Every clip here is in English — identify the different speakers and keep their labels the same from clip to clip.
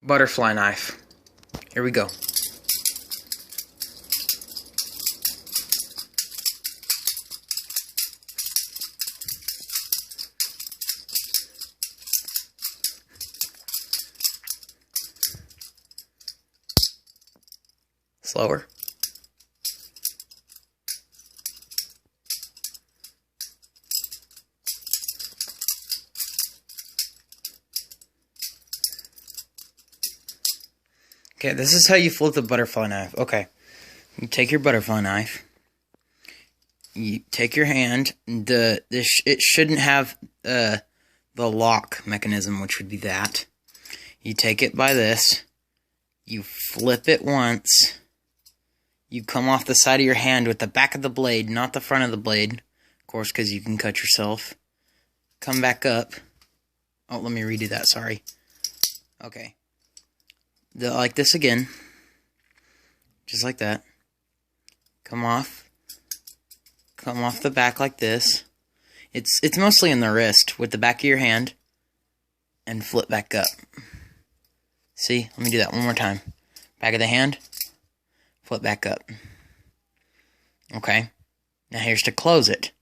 Speaker 1: butterfly knife. Here we go. Slower. Okay, this is how you flip the butterfly knife. Okay, you take your butterfly knife. You take your hand. It shouldn't have the lock mechanism, which would be that. You take it by this. You flip it once. You come off the side of your hand with the back of the blade, not the front of the blade. Of course, because you can cut yourself. Come back up. Oh, let me redo that, sorry. Okay. Like this again. Just like that. Come off. Come off the back like this. It's mostly in the wrist, with the back of your hand. And flip back up. See? Let me do that one more time. Back of the hand. Flip back up. Okay. Now here's to close it.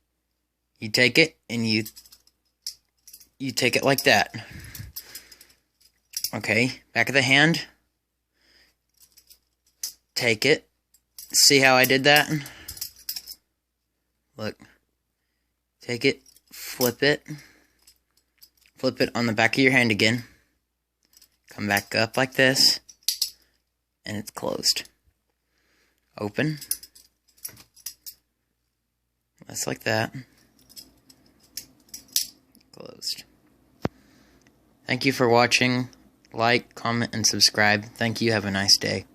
Speaker 1: You take it and you take it like that. Okay. Back of the hand. Take it. See how I did that? Look. Take it. Flip it. Flip it on the back of your hand again. Come back up like this. And it's closed. Open. Just like that. Closed. Thank you for watching. Like, comment, and subscribe. Thank you. Have a nice day.